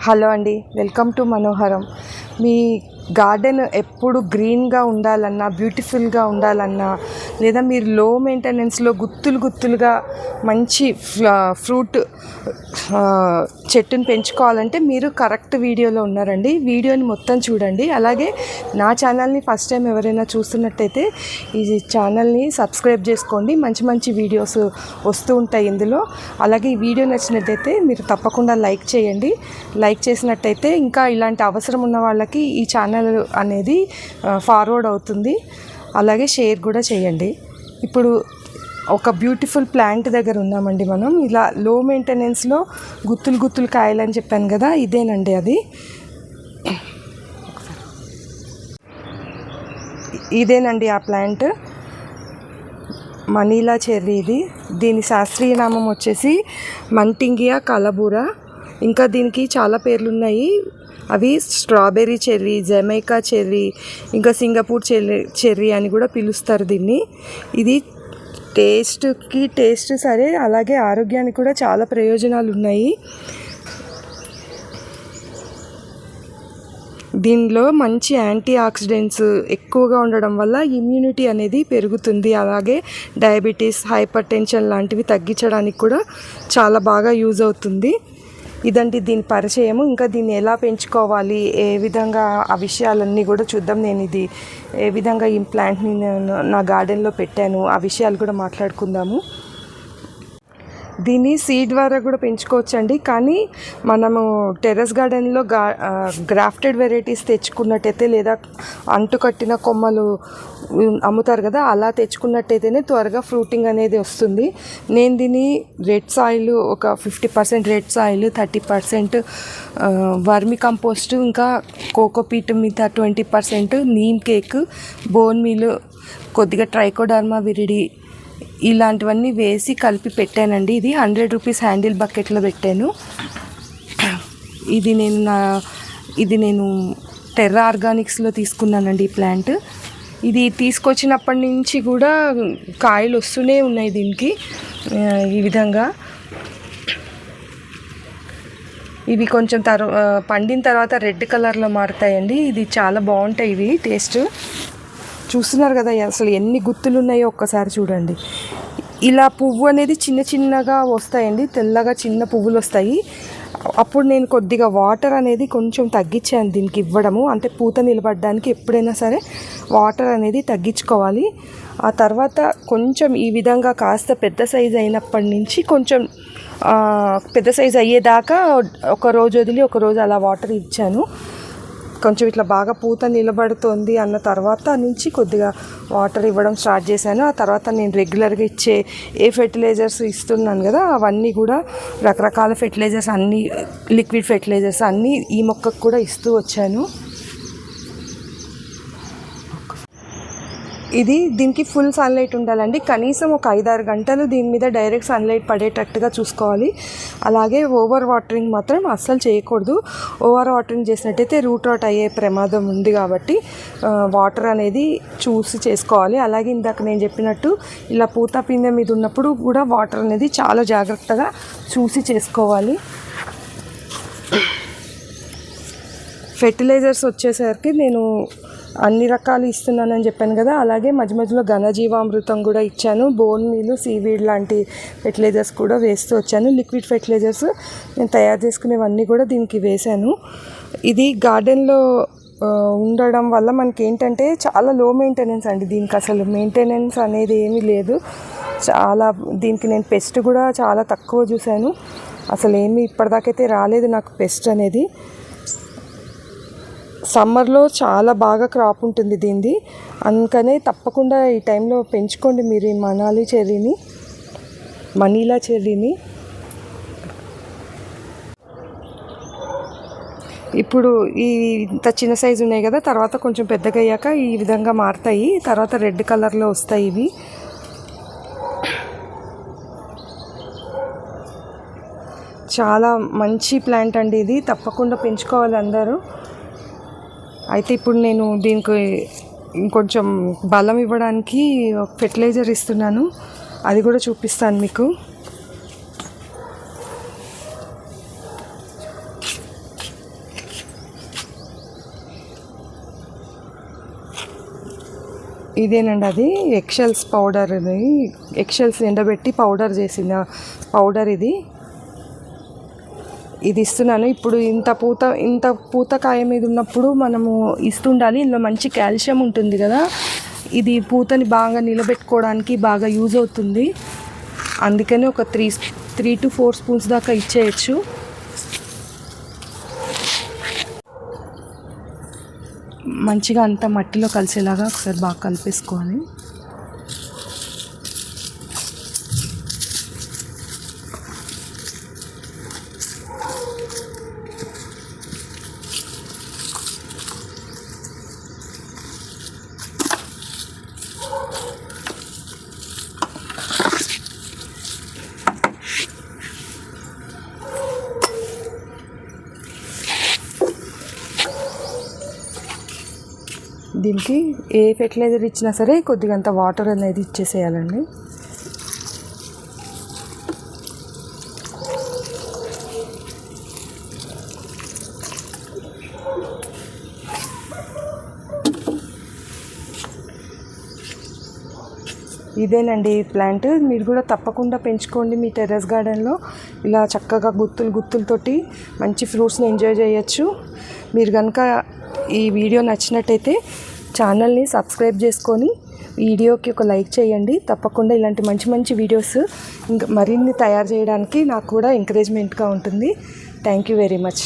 Hello అండి, welcome to మనోహరం. మీ garden ఎప్పుడు గ్రీన్గా ఉండాలన్నా, బ్యూటిఫుల్గా ఉండాలన్నా, లేదా మీరు లో మెయింటెనెన్స్లో గుత్తులుగా మంచి ఫ్రూట్ చెట్టుని పెంచుకోవాలంటే మీరు కరెక్ట్ వీడియోలో ఉన్నారండి. వీడియోని మొత్తం చూడండి. అలాగే నా ఛానల్ని ఫస్ట్ టైం ఎవరైనా చూస్తున్నట్టయితే ఈ ఛానల్ని సబ్స్క్రైబ్ చేసుకోండి. మంచి మంచి వీడియోస్ వస్తూ ఉంటాయి ఇందులో. అలాగే ఈ వీడియో నచ్చినట్టయితే మీరు తప్పకుండా లైక్ చేయండి. లైక్ చేసినట్టయితే ఇంకా ఇలాంటి అవసరం ఉన్న వాళ్ళకి ఈ ఛానల్ అనేది ఫార్వర్డ్ అవుతుంది. అలాగే షేర్ కూడా చేయండి. ఇప్పుడు ఒక బ్యూటిఫుల్ ప్లాంట్ దగ్గర ఉన్నామండి మనం. ఇలా లో మెయింటెనెన్స్లో గుత్తులు కాయలని చెప్పాను కదా, ఇదేనండి అది. ఇదేనండి ఆ ప్లాంట్, మనీలా చెర్రీ. దీని శాస్త్రీయ నామం వచ్చేసి మంటింగియా కలబూరా. ఇంకా దీనికి చాలా పేర్లు ఉన్నాయి. అవి స్ట్రాబెర్రీ చెర్రీ, జమైకా చెర్రీ, ఇంకా సింగపూర్ చెర్రీ అని కూడా పిలుస్తారు దీన్ని. ఇది టేస్ట్ సరే, అలాగే ఆరోగ్యానికి కూడా చాలా ప్రయోజనాలు ఉన్నాయి. దీనిలో మంచి యాంటీ ఆక్సిడెంట్స్ ఎక్కువగా ఉండడం వల్ల ఇమ్యూనిటీ అనేది పెరుగుతుంది. అలాగే డయాబెటీస్, హైపర్ టెన్షన్ లాంటివి తగ్గించడానికి కూడా చాలా బాగా యూజ్ అవుతుంది. ఇదండి దీని పరిచయము. ఇంకా దీన్ని ఎలా పెంచుకోవాలి, ఏ విధంగా, ఆ విషయాలన్నీ కూడా చూద్దాం. నేను ఇది ఏ విధంగా ఈ ప్లాంట్ని నా గార్డెన్లో పెట్టాను, ఆ విషయాలు కూడా మాట్లాడుకుందాము. దీన్ని సీడ్ ద్వారా కూడా పెంచుకోవచ్చండి. కానీ మనము టెర్రస్ గార్డెన్లో గ్రాఫ్టెడ్ వెరైటీస్ తెచ్చుకున్నట్టయితే, లేదా అంటుకట్టిన కొమ్మలు అమ్ముతారు కదా, అలా తెచ్చుకున్నట్టయితేనే త్వరగా ఫ్రూటింగ్ అనేది వస్తుంది. నేను దీన్ని రెడ్ సాయిల్, ఒక 50% రెడ్ సాయిల్, 30% వర్మి కంపోస్ట్, ఇంకా కోకోపీట్ మీద 20%, నీమ్ కేక్, బోన్ మీల్, కొద్దిగా ట్రైకోడర్మా విరిడి, ఇలాంటివన్నీ వేసి కలిపి పెట్టానండి. ఇది 100 రూపీస్ హ్యాండిల్ బకెట్లో పెట్టాను. ఇది నేను టెర్రా ఆర్గానిక్స్లో తీసుకున్నానండి ఈ ప్లాంట్. ఇది తీసుకొచ్చినప్పటి నుంచి కూడా కాయలు వస్తూనే ఉన్నాయి దీనికి. ఈ విధంగా ఇవి కొంచెం పండిన తర్వాత రెడ్ కలర్లో మారుతాయండి. ఇది చాలా బాగుంటాయి ఇవి టేస్ట్. చూస్తున్నారు కదా అసలు ఎన్ని గుత్తులు ఉన్నాయో ఒక్కసారి చూడండి. ఇలా పువ్వు అనేది చిన్నగా వస్తాయండి, తెల్లగా చిన్న పువ్వులు వస్తాయి. అప్పుడు నేను కొద్దిగా వాటర్ అనేది కొంచెం తగ్గించాను దీనికి ఇవ్వడము. అంటే పూత నిలబడడానికి ఎప్పుడైనా సరే వాటర్ అనేది తగ్గించుకోవాలి. ఆ తర్వాత కొంచెం ఈ విధంగా కాస్త పెద్ద సైజు అయినప్పటి నుంచి కొంచెం పెద్ద సైజు అయ్యేదాకా ఒక రోజు వదిలి ఒక రోజు అలా వాటర్ ఇచ్చాను. కొంచెం ఇట్లా బాగా పూత నిలబడుతోంది అన్న తర్వాత నుంచి కొద్దిగా వాటర్ ఇవ్వడం స్టార్ట్ చేశాను. ఆ తర్వాత నేను రెగ్యులర్గా ఇచ్చే ఏ ఫెర్టిలైజర్స్ ఇస్తున్నాను కదా, అవన్నీ కూడా రకరకాల ఫెర్టిలైజర్స్, అన్నీ లిక్విడ్ ఫెర్టిలైజర్స్ అన్నీ ఈ మొక్కకు కూడా ఇస్తూ వచ్చాను. దీనికి ఫుల్ సన్లైట్ ఉండాలండి. కనీసం ఒక 5-6 గంటలు దీని మీద డైరెక్ట్ సన్లైట్ పడేటట్టుగా చూసుకోవాలి. అలాగే ఓవర్ వాటరింగ్ మాత్రం అస్సలు చేయకూడదు. ఓవర్ వాటరింగ్ చేసినట్టయితే రూట్ అవుట్ అయ్యే ప్రమాదం ఉంది కాబట్టి వాటర్ అనేది చూసి చేసుకోవాలి. అలాగే ఇందాక నేను చెప్పినట్టు ఇలా పూత పిందె మీద ఉన్నప్పుడు కూడా వాటర్ అనేది చాలా జాగ్రత్తగా చూసి చేసుకోవాలి. ఫెర్టిలైజర్స్ వచ్చేసరికి నేను అన్ని రకాలు ఇస్తున్నానని చెప్పాను కదా, అలాగే మధ్య మధ్యలో ఘనజీవామృతం కూడా ఇచ్చాను. బోన్ మీలు, సీవీడ్ లాంటి ఫెర్టిలైజర్స్ కూడా వేస్తూ వచ్చాను. లిక్విడ్ ఫెర్టిలైజర్స్ నేను తయారు చేసుకునేవన్నీ కూడా దీనికి వేశాను. ఇది గార్డెన్లో ఉండడం వల్ల మనకి ఏంటంటే చాలా లో మెయింటెనెన్స్ అండి. దీనికి అసలు మెయింటెనెన్స్ అనేది ఏమీ లేదు. దీనికి నేను పెస్ట్ కూడా చాలా తక్కువ చూశాను. అసలు ఏమీ ఇప్పటిదాకైతే రాలేదు నాకు పెస్ట్ అనేది. సమ్మర్లో చాలా బాగా క్రాప్ ఉంటుంది దీనిది. అందుకనే తప్పకుండా ఈ టైంలో పెంచుకోండి మీరు ఈ మనీలా చెర్రీని. ఇప్పుడు ఇంత చిన్న సైజు ఉన్నాయి కదా, తర్వాత కొంచెం పెద్దగా అయ్యాక ఈ విధంగా మారుతాయి. తర్వాత రెడ్ కలర్లో వస్తాయి ఇవి. చాలా మంచి ప్లాంట్ అండి ఇది, తప్పకుండా పెంచుకోవాలి అందరూ. అయితే ఇప్పుడు నేను దీనికి ఇంకొంచెం బలం ఇవ్వడానికి ఫెర్టిలైజర్ ఇస్తున్నాను, అది కూడా చూపిస్తాను మీకు. ఇదేనండి అది ఎక్షెల్స్ పౌడర్, ఇది ఎక్షెల్స్ ఎండబెట్టి పౌడర్ చేసిన పౌడర్ ఇది ఇస్తున్నాను. ఇప్పుడు ఇంత పూతకాయ మీద ఉన్నప్పుడు మనము ఇస్తుండాలి. ఇందులో మంచి కాల్షియం ఉంటుంది కదా, ఇది పూతని బాగా నిలబెట్టుకోవడానికి బాగా యూజ్ అవుతుంది. అందుకని ఒక 3 to 4 స్పూన్స్ దాకా ఇచ్చేయచ్చు. మంచిగా అంతా మట్టిలో కలిసేలాగా ఒకసారి బాగా కలిపేసుకోవాలి. దీనికి ఏ ఫెర్టిలైజర్ ఇచ్చినా సరే కొద్దిగా అంత వాటర్ అనేది ఇచ్చేసేయాలండి. ఇదేనండి ప్లాంట్. మీరు కూడా తప్పకుండా పెంచుకోండి మీ టెర్రస్ గార్డెన్లో. ఇలా చక్కగా గుత్తులతోటి మంచి ఫ్రూట్స్ని ఎంజాయ్ చేయొచ్చు. మీరు కనుక ఈ వీడియో నచ్చినట్టయితే ఛానల్ని సబ్స్క్రైబ్ చేసుకొని వీడియోకి ఒక లైక్ చేయండి. తప్పకుండా ఇలాంటి మంచి మంచి వీడియోస్ ఇంకా మరిన్ని తయారు చేయడానికి నాకు కూడా ఎంకరేజ్మెంట్గా ఉంటుంది. Thank you very much.